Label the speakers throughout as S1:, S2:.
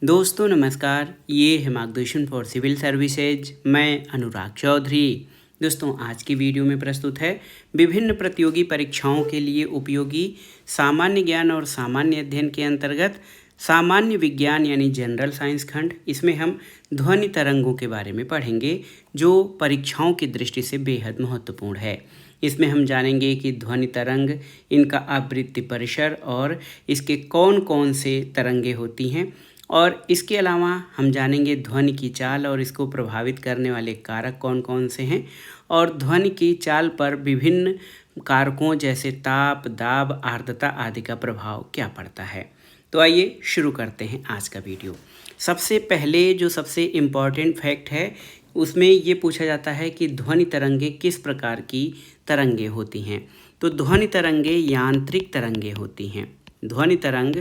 S1: दोस्तों नमस्कार, ये है मार्गदर्शन फॉर सिविल सर्विसेज। मैं अनुराग चौधरी। दोस्तों आज की वीडियो में प्रस्तुत है विभिन्न प्रतियोगी परीक्षाओं के लिए उपयोगी सामान्य ज्ञान और सामान्य अध्ययन के अंतर्गत सामान्य विज्ञान यानी जनरल साइंस खंड। इसमें हम ध्वनि तरंगों के बारे में पढ़ेंगे जो परीक्षाओं की दृष्टि से बेहद महत्वपूर्ण है। इसमें हम जानेंगे कि ध्वनि तरंग, इनका आवृत्ति परिसर और इसके कौन कौन से तरंगे होती हैं, और इसके अलावा हम जानेंगे ध्वनि की चाल और इसको प्रभावित करने वाले कारक कौन कौन से हैं, और ध्वनि की चाल पर विभिन्न कारकों जैसे ताप, दाब, आर्द्रता आदि का प्रभाव क्या पड़ता है। तो आइए शुरू करते हैं आज का वीडियो। सबसे पहले जो सबसे इम्पॉर्टेंट फैक्ट है उसमें ये पूछा जाता है कि ध्वनि तरंगे किस प्रकार की तरंगे होती हैं। तो ध्वनि तरंगे यांत्रिक तरंगे होती हैं। ध्वनि तरंग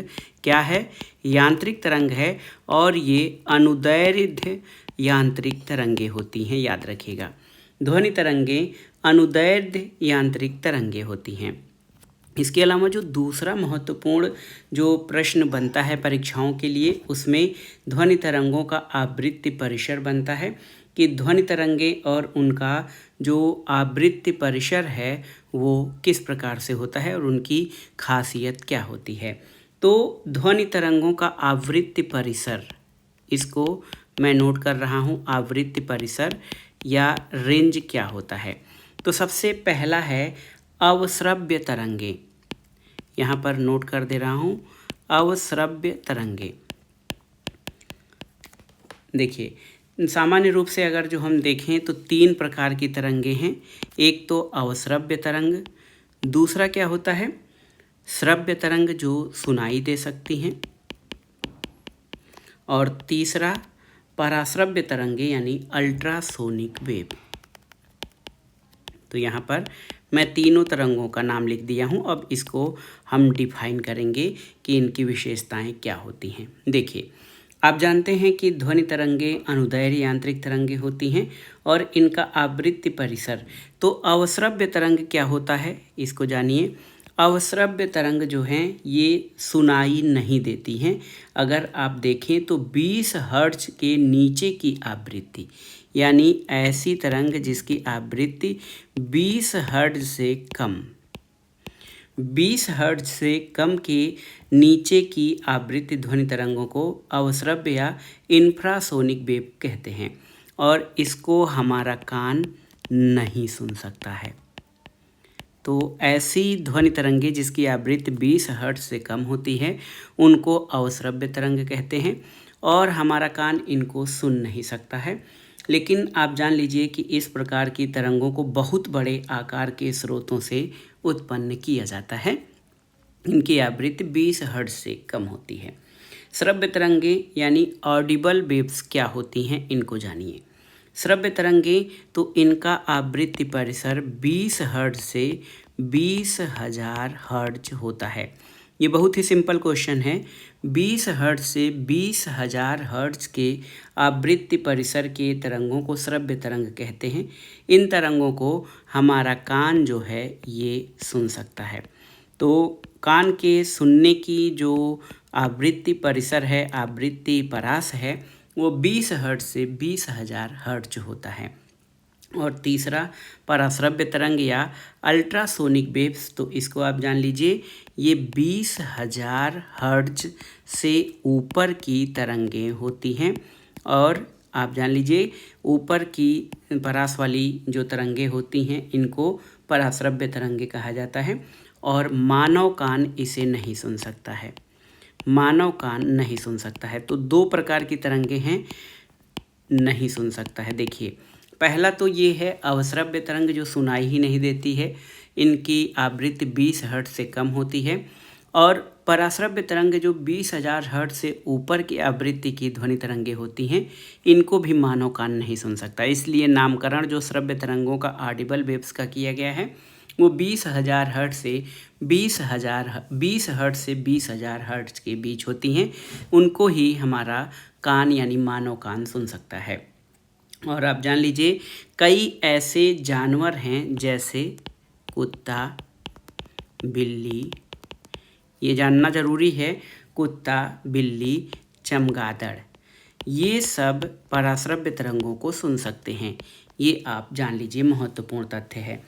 S1: क्या है? यांत्रिक तरंग है, और ये अनुदैर्ध्य यांत्रिक तरंगे होती हैं। याद रखिएगा, ध्वनि तरंगे अनुदैर्ध्य यांत्रिक तरंगे होती हैं। इसके अलावा जो दूसरा महत्वपूर्ण जो प्रश्न बनता है परीक्षाओं के लिए, उसमें ध्वनि तरंगों का आवृत्ति परिसर बनता है कि ध्वनि तरंगे और उनका जो आवृत्ति परिसर है वो किस प्रकार से होता है और उनकी खासियत क्या होती है। तो ध्वनि तरंगों का आवृत्ति परिसर, इसको मैं नोट कर रहा हूँ, आवृत्ति परिसर या रेंज क्या होता है। तो सबसे पहला है अवश्रव्य तरंगे। यहाँ पर नोट कर दे रहा हूँ, अवश्रव्य तरंगे। देखिए, सामान्य रूप से अगर जो हम देखें तो तीन प्रकार की तरंगे हैं। एक तो अवश्रव्य तरंग, दूसरा क्या होता है श्रव्य तरंग जो सुनाई दे सकती हैं, और तीसरा पराश्रव्य तरंगे यानी अल्ट्रासोनिक वेव। तो यहाँ पर मैं तीनों तरंगों का नाम लिख दिया हूँ। अब इसको हम डिफाइन करेंगे कि इनकी विशेषताएं क्या होती हैं। देखिए, आप जानते हैं कि ध्वनि तरंगे अनुदैर्ध्य यांत्रिक तरंगे होती हैं और इनका आवृत्ति परिसर। तो अवश्रव्य तरंग क्या होता है, इसको जानिए। अवश्रव्य तरंग जो हैं ये सुनाई नहीं देती हैं। अगर आप देखें तो 20 हर्ट्ज के नीचे की आवृत्ति, यानी ऐसी तरंग जिसकी आवृत्ति 20 हर्ट्ज से कम, 20 हर्ट्ज से कम के नीचे की आवृत्ति ध्वनि तरंगों को अवश्रव्य या इंफ्रासोनिक वेव कहते हैं, और इसको हमारा कान नहीं सुन सकता है। तो ऐसी ध्वनि तरंगे जिसकी आवृत्ति 20 हर्ट्ज से कम होती है उनको अवश्रव्य तरंग कहते हैं, और हमारा कान इनको सुन नहीं सकता है। लेकिन आप जान लीजिए कि इस प्रकार की तरंगों को बहुत बड़े आकार के स्रोतों से उत्पन्न किया जाता है। इनकी आवृत्ति 20 हर्ट्ज से कम होती है। श्रव्य तरंगे यानी ऑडिबल वेव्स क्या होती हैं, इनको जानिए। श्रव्य तरंगे तो इनका आवृत्ति परिसर 20 हर्ट्ज से 20,000 हर्ट्ज होता है। ये बहुत ही सिंपल क्वेश्चन है। 20 हर्ट्ज से 20,000 हर्ट्ज के आवृत्ति परिसर के तरंगों को श्रव्य तरंग कहते हैं। इन तरंगों को हमारा कान जो है ये सुन सकता है। तो कान के सुनने की जो आवृत्ति परिसर है, आवृत्ति परास है, वो 20 हर्ट्ज से 20,000 हर्ट्ज होता है। और तीसरा पराश्रव्य तरंग या अल्ट्रासोनिक वेव्स, तो इसको आप जान लीजिए, ये 20,000 हर्ट्ज से ऊपर की तरंगें होती हैं। और आप जान लीजिए ऊपर की परास वाली जो तरंगें होती हैं इनको पराश्रव्य तरंगे कहा जाता है, और मानव कान इसे नहीं सुन सकता है। मानव कान नहीं सुन सकता है। तो दो प्रकार की तरंगे हैं, नहीं सुन सकता है। देखिए, पहला तो ये है अवश्रव्य तरंग जो सुनाई ही नहीं देती है, इनकी आवृत्ति 20 हर्ट्ज से कम होती है। और पराश्रव्य तरंग जो 20,000 हर्ट्ज से ऊपर की आवृत्ति की ध्वनि तरंगे होती हैं, इनको भी मानव कान नहीं सुन सकता। इसलिए नामकरण जो श्रव्य तरंगों का ऑडिबल वेव्स का किया गया है वो 20,000 हर्ट्ज से 20 हर्ट्ज से 20,000 हर्ट्ज के बीच होती हैं। उनको ही हमारा कान यानी मानव कान सुन सकता है। और आप जान लीजिए कई ऐसे जानवर हैं जैसे कुत्ता, बिल्ली, ये जानना ज़रूरी है, कुत्ता, बिल्ली, चमगादड़, ये सब पराश्रव्य तरंगों को सुन सकते हैं। ये आप जान लीजिए, महत्वपूर्ण तथ्य है।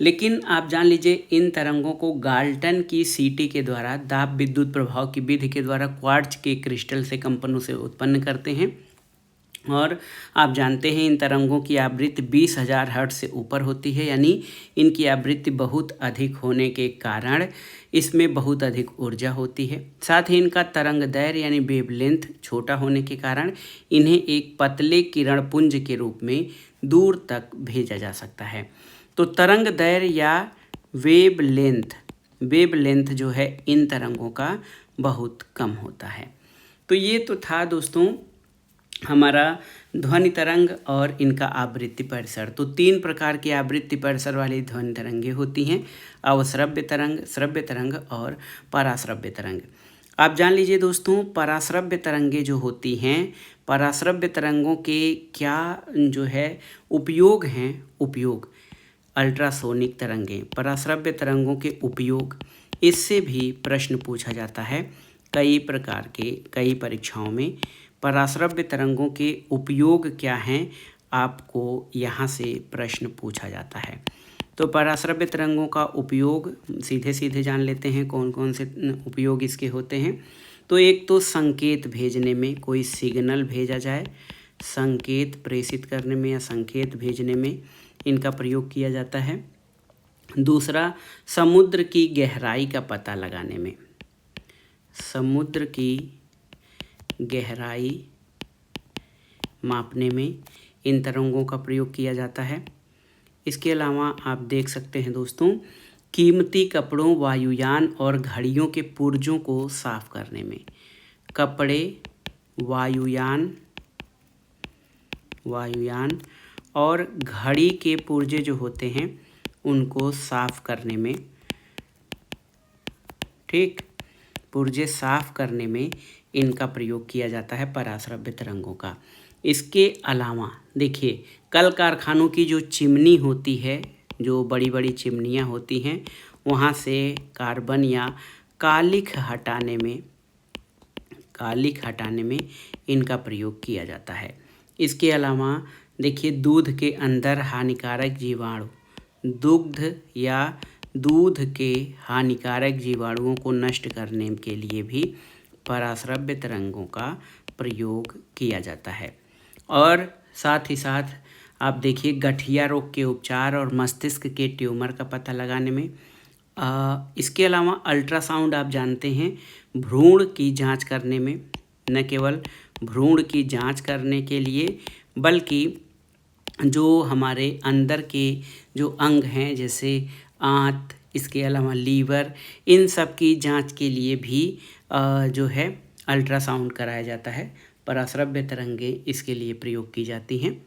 S1: लेकिन आप जान लीजिए, इन तरंगों को गाल्टन की सीटी के द्वारा दाब विद्युत प्रभाव की विधि के द्वारा क्वार्ट्ज के क्रिस्टल से कंपनों से उत्पन्न करते हैं। और आप जानते हैं इन तरंगों की आवृत्ति 20,000 हर्ट्ज से ऊपर होती है, यानी इनकी आवृत्ति बहुत अधिक होने के कारण इसमें बहुत अधिक ऊर्जा होती है। साथ ही इनका तरंग दैर्घ्य यानी वेवलेंथ छोटा होने के कारण इन्हें एक पतले किरण पुंज के रूप में दूर तक भेजा जा सकता है। तो तरंग दैर्घ्य या वेवलेंथ जो है इन तरंगों का बहुत कम होता है। तो ये तो था दोस्तों हमारा ध्वनि तरंग और इनका आवृत्ति परिसर। तो 3 प्रकार की आवृत्ति परिसर वाली ध्वनि तरंगें होती हैं, अवश्रव्य तरंग, श्रव्य तरंग और पराश्रव्य तरंग। आप जान लीजिए दोस्तों, पराश्रव्य तरंगें जो होती हैं, पराश्रव्य तरंगों के क्या जो है उपयोग हैं, उपयोग अल्ट्रासोनिक तरंगें, पराश्रव्य तरंगों के उपयोग, इससे भी प्रश्न पूछा जाता है कई प्रकार के, कई परीक्षाओं में। पराश्रव्य तरंगों के उपयोग क्या हैं, आपको यहाँ से प्रश्न पूछा जाता है। तो पराश्रव्य तरंगों का उपयोग सीधे सीधे जान लेते हैं, कौन कौन से उपयोग इसके होते हैं। तो एक तो संकेत भेजने में, कोई सिग्नल भेजा जाए, संकेत प्रेषित करने में या संकेत भेजने में इनका प्रयोग किया जाता है। दूसरा, समुद्र की गहराई का पता लगाने में, समुद्र की गहराई मापने में इन तरंगों का प्रयोग किया जाता है। इसके अलावा आप देख सकते हैं दोस्तों, कीमती कपड़ों, वायुयान और घड़ियों के पुर्जों को साफ करने में, कपड़े, वायुयान और घड़ी के पुर्जे जो होते हैं उनको साफ करने में, ठीक, पुर्जे साफ करने में इनका प्रयोग किया जाता है पराश्रव्य तरंगों का। इसके अलावा देखिए, कल कारखानों की जो चिमनी होती है, जो बड़ी बड़ी चिमनियाँ होती हैं, वहाँ से कार्बन या कालिख हटाने में इनका प्रयोग किया जाता है। इसके अलावा देखिए, दूध के अंदर हानिकारक जीवाणु, दूध के हानिकारक जीवाणुओं को नष्ट करने के लिए भी पराश्रव्य तरंगों का प्रयोग किया जाता है। और साथ ही साथ आप देखिए, गठिया रोग के उपचार और मस्तिष्क के ट्यूमर का पता लगाने में। इसके अलावा अल्ट्रासाउंड आप जानते हैं भ्रूण की जांच करने में, न केवल भ्रूण की जांच करने के लिए बल्कि जो हमारे अंदर के जो अंग हैं जैसे आंत, इसके अलावा लीवर, इन सब की जांच के लिए भी जो है अल्ट्रासाउंड कराया जाता है। पराश्रव्य तरंगें इसके लिए प्रयोग की जाती हैं।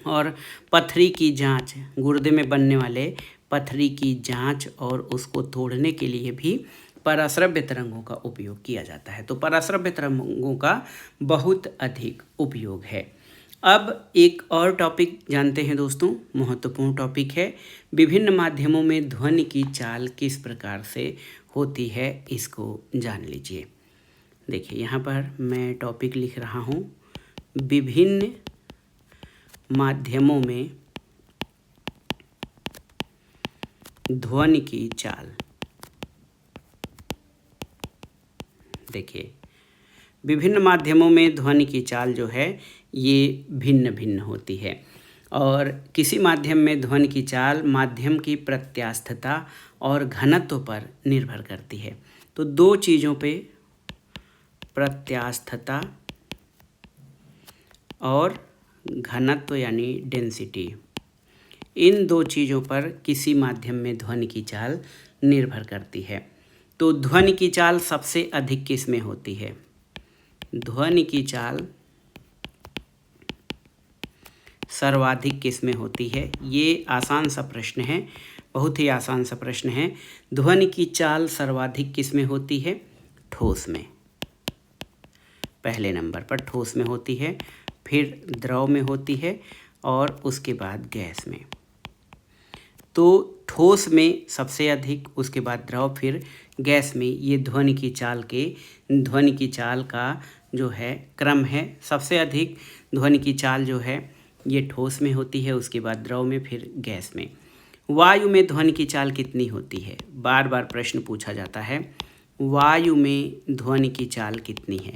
S1: और पथरी की जांच, गुर्दे में बनने वाले पथरी की जांच और उसको तोड़ने के लिए भी पराश्रव्य तरंगों का उपयोग किया जाता है। तो पराश्रव्य तरंगों का बहुत अधिक उपयोग है। अब एक और टॉपिक जानते हैं दोस्तों, महत्वपूर्ण टॉपिक है, विभिन्न माध्यमों में ध्वनि की चाल किस प्रकार से होती है, इसको जान लीजिए। देखिए, यहाँ पर मैं टॉपिक लिख रहा हूँ, विभिन्न माध्यमों में ध्वनि की चाल। देखिए, विभिन्न माध्यमों में ध्वनि की चाल जो है ये भिन्न भिन्न होती है। और किसी माध्यम में ध्वनि की चाल माध्यम की प्रत्यास्थता और घनत्व पर निर्भर करती है। तो 2 चीज़ों पे, प्रत्यास्थता और घनत्व यानी डेंसिटी, इन 2 चीज़ों पर किसी माध्यम में ध्वनि की चाल निर्भर करती है। तो ध्वनि की चाल सबसे अधिक किस में होती है? ध्वनि की चाल सर्वाधिक किस में होती है? ये आसान सा प्रश्न है, बहुत ही आसान सा प्रश्न है। ध्वनि की चाल सर्वाधिक किस में होती है? ठोस में। पहले नंबर पर ठोस में होती है, फिर द्रव में होती है और उसके बाद गैस में। तो ठोस में सबसे अधिक, उसके बाद द्रव, फिर गैस में। ये ध्वनि की चाल का जो है क्रम है। सबसे अधिक ध्वनि की चाल जो है ये ठोस में होती है, उसके बाद द्रव में, फिर गैस में। वायु में ध्वनि की चाल कितनी होती है? बार बार प्रश्न पूछा जाता है, वायु में ध्वनि की चाल कितनी है?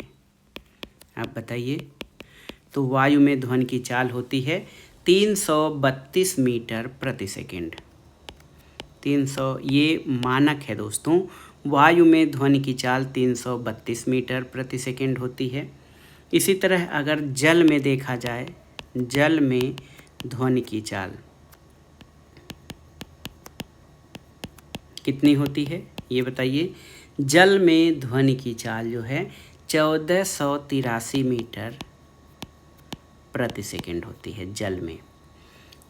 S1: आप बताइए। तो वायु में ध्वनि की चाल होती है 332 मीटर प्रति सेकेंड। 300 ये मानक है दोस्तों। वायु में ध्वनि की चाल 332 मीटर प्रति सेकेंड होती है। इसी तरह अगर जल में देखा जाए, जल में ध्वनि की चाल कितनी होती है ये बताइए। जल में ध्वनि की चाल जो है 1483 मीटर प्रति सेकेंड होती है जल में।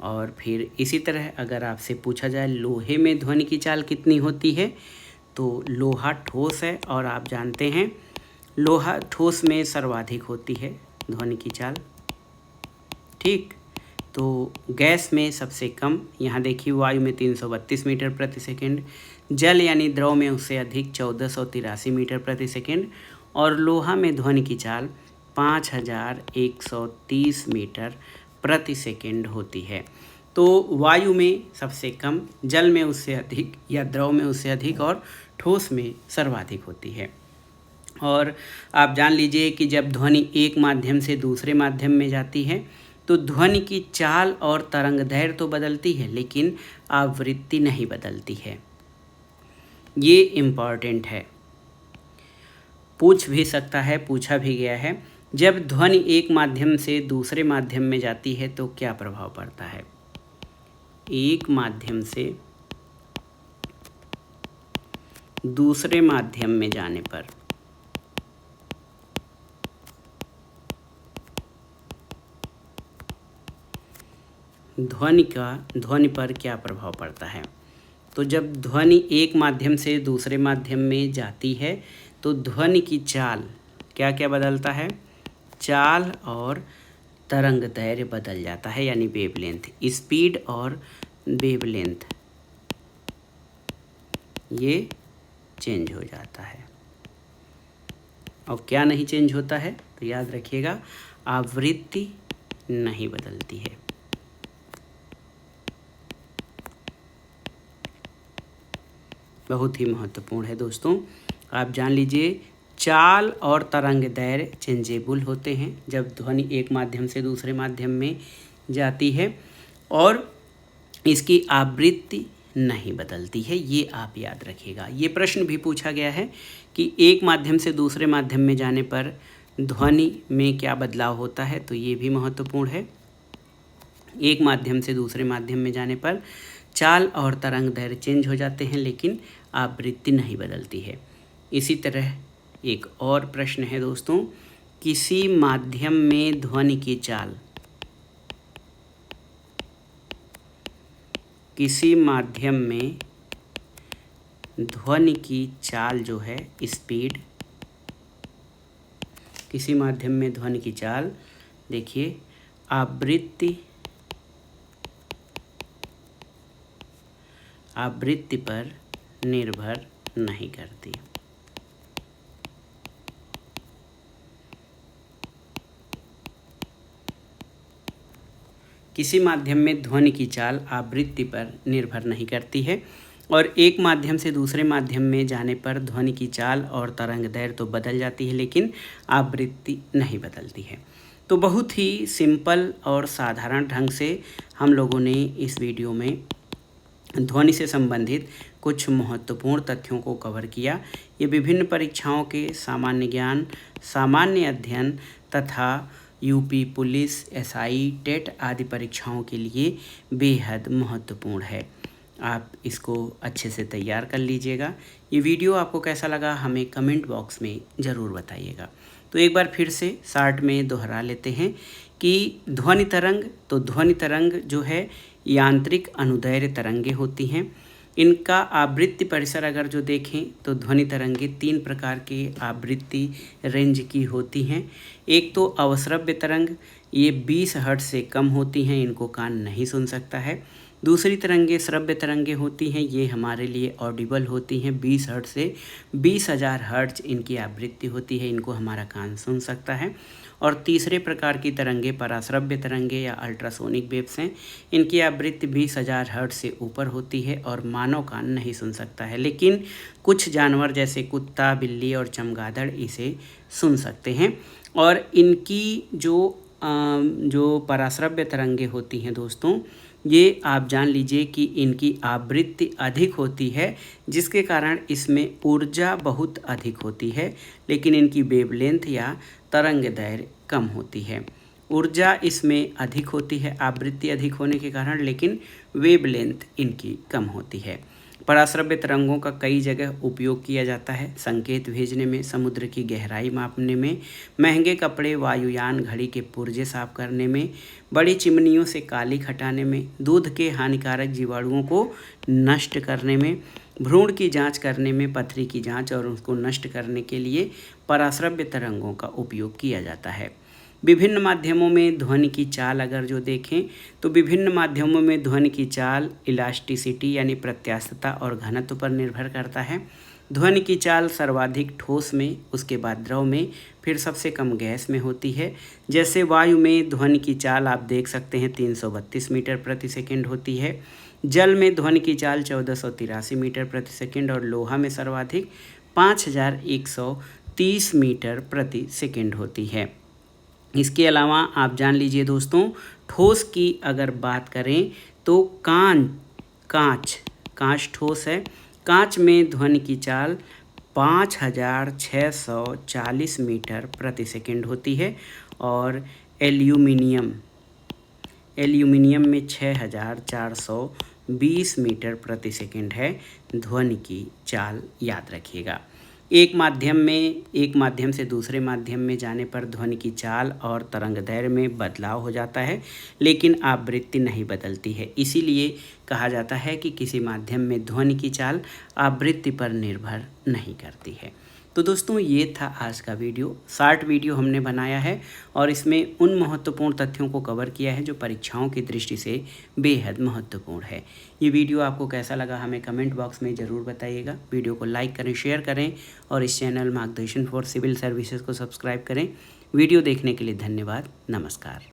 S1: और फिर इसी तरह अगर आपसे पूछा जाए लोहे में ध्वनि की चाल कितनी होती है, तो लोहा ठोस है और आप जानते हैं लोहा ठोस में सर्वाधिक होती है ध्वनि की चाल। ठीक, तो गैस में सबसे कम, यहाँ देखिए वायु में 332 मीटर प्रति सेकेंड, जल यानी द्रव में उससे अधिक 1483 मीटर प्रति सेकेंड, और लोहा में ध्वनि की चाल 5130 मीटर प्रति सेकेंड होती है। तो वायु में सबसे कम, जल में उससे अधिक या द्रव में उससे अधिक, और ठोस में सर्वाधिक होती है। और आप जान लीजिए कि जब ध्वनि एक माध्यम से दूसरे माध्यम में जाती है तो ध्वनि की चाल और तरंग दैर्घ्य तो बदलती है, लेकिन आवृत्ति नहीं बदलती है। ये इम्पॉर्टेंट है, पूछ भी सकता है, पूछा भी गया है। जब ध्वनि एक माध्यम से दूसरे माध्यम में जाती है तो क्या प्रभाव पड़ता है? एक माध्यम से दूसरे माध्यम में जाने पर ध्वनि पर क्या प्रभाव पड़ता है? तो जब ध्वनि एक माध्यम से दूसरे माध्यम में जाती है तो ध्वनि की चाल क्या क्या बदलता है? चाल और तरंग दैर्घ्य बदल जाता है, यानी वेवलेंथ, स्पीड और वेवलेंथ ये चेंज हो जाता है। और क्या नहीं चेंज होता है? तो याद रखिएगा, आवृत्ति नहीं बदलती है। बहुत ही महत्वपूर्ण है दोस्तों। आप जान लीजिए, चाल और तरंग दैर्घ्य चेंजेबल होते हैं जब ध्वनि एक माध्यम से दूसरे माध्यम में जाती है, और इसकी आवृत्ति नहीं बदलती है। ये आप याद रखिएगा। ये प्रश्न भी पूछा गया है कि एक माध्यम से दूसरे माध्यम में जाने पर ध्वनि में क्या बदलाव होता है, तो ये भी महत्वपूर्ण है। एक माध्यम से दूसरे माध्यम में जाने पर चाल और तरंग दैर्घ्य चेंज हो जाते हैं, लेकिन आवृत्ति नहीं बदलती है। इसी तरह एक और प्रश्न है दोस्तों, किसी माध्यम में ध्वनि की चाल, किसी माध्यम में ध्वनि की चाल जो है स्पीड, किसी माध्यम में ध्वनि की चाल देखिए आवृत्ति पर निर्भर नहीं करती। किसी माध्यम में ध्वनि की चाल आवृत्ति पर निर्भर नहीं करती है, और एक माध्यम से दूसरे माध्यम में जाने पर ध्वनि की चाल और तरंग दैर्घ्य तो बदल जाती है, लेकिन आवृत्ति नहीं बदलती है। तो बहुत ही सिंपल और साधारण ढंग से हम लोगों ने इस वीडियो में ध्वनि से संबंधित कुछ महत्वपूर्ण तथ्यों को कवर किया। ये विभिन्न परीक्षाओं के सामान्य ज्ञान, सामान्य अध्ययन तथा यूपी पुलिस, एसआई, टेट आदि परीक्षाओं के लिए बेहद महत्वपूर्ण है। आप इसको अच्छे से तैयार कर लीजिएगा। ये वीडियो आपको कैसा लगा हमें कमेंट बॉक्स में ज़रूर बताइएगा। तो एक बार फिर से शार्ट में दोहरा लेते हैं कि ध्वनि तरंग, तो ध्वनि तरंग जो है यांत्रिक अनुदैर्घ्य तरंगे होती हैं। इनका आवृत्ति परिसर अगर जो देखें तो ध्वनि तरंगे 3 प्रकार के आवृत्ति रेंज की होती हैं। एक तो अवश्रव्य तरंग, ये 20 हर्ट्ज से कम होती हैं, इनको कान नहीं सुन सकता है। दूसरी तरंगे श्रव्य तरंगे होती हैं, ये हमारे लिए ऑडिबल होती हैं। 20 हर्ट्ज से 20,000 हर्ट्ज इनकी आवृत्ति होती है, इनको हमारा कान सुन सकता है। और तीसरे प्रकार की तरंगे पराश्रव्य तरंगे या अल्ट्रासोनिक वेव्स हैं, इनकी आवृत्ति 20,000 हर्ट्ज से ऊपर होती है और मानव कान नहीं सुन सकता है, लेकिन कुछ जानवर जैसे कुत्ता, बिल्ली और चमगादड़ इसे सुन सकते हैं। और इनकी जो पराश्रव्य तरंगे होती हैं दोस्तों, ये आप जान लीजिए कि इनकी आवृत्ति अधिक होती है, जिसके कारण इसमें ऊर्जा बहुत अधिक होती है, लेकिन इनकी वेवलेंथ या तरंग दैर्घ्य कम होती है। ऊर्जा इसमें अधिक होती है आवृत्ति अधिक होने के कारण, लेकिन वेवलेंथ इनकी कम होती है। पराश्रव्य तरंगों का कई जगह उपयोग किया जाता है, संकेत भेजने में, समुद्र की गहराई मापने में, महंगे कपड़े, वायुयान, घड़ी के पुर्जे साफ करने में, बड़ी चिमनियों से कालिख हटाने में, दूध के हानिकारक जीवाणुओं को नष्ट करने में, भ्रूण की जांच करने में, पथरी की जांच और उसको नष्ट करने के लिए पराश्रव्य तरंगों का उपयोग किया जाता है। विभिन्न माध्यमों में ध्वनि की चाल अगर जो देखें तो विभिन्न माध्यमों में ध्वनि की चाल इलास्टिसिटी यानी प्रत्यास्थता और घनत्व पर निर्भर करता है। ध्वनि की चाल सर्वाधिक ठोस में, उसके बाद द्रव में, फिर सबसे कम गैस में होती है। जैसे वायु में ध्वनि की चाल आप देख सकते हैं 332 मीटर प्रति सेकंड होती है। जल में ध्वनि की चाल 1483 मीटर प्रति सेकंड और लोहा में सर्वाधिक 5130 मीटर प्रति सेकंड होती है। इसके अलावा आप जान लीजिए दोस्तों, ठोस की अगर बात करें तो कांच ठोस है। कांच में ध्वनि की चाल 5640 मीटर प्रति सेकंड होती है और एल्यूमिनियम में 6420 मीटर प्रति सेकंड है ध्वनि की चाल, याद रखिएगा। एक माध्यम से दूसरे माध्यम में जाने पर ध्वनि की चाल और तरंग दैर्घ्य में बदलाव हो जाता है, लेकिन आवृत्ति नहीं बदलती है। इसीलिए कहा जाता है कि किसी माध्यम में ध्वनि की चाल आवृत्ति पर निर्भर नहीं करती है। तो दोस्तों, ये था आज का वीडियो। शॉर्ट वीडियो हमने बनाया है और इसमें उन महत्वपूर्ण तथ्यों को कवर किया है जो परीक्षाओं की दृष्टि से बेहद महत्वपूर्ण है। ये वीडियो आपको कैसा लगा हमें कमेंट बॉक्स में ज़रूर बताइएगा। वीडियो को लाइक करें, शेयर करें और इस चैनल मार्गदर्शन फॉर सिविल सर्विसेज को सब्सक्राइब करें। वीडियो देखने के लिए धन्यवाद। नमस्कार।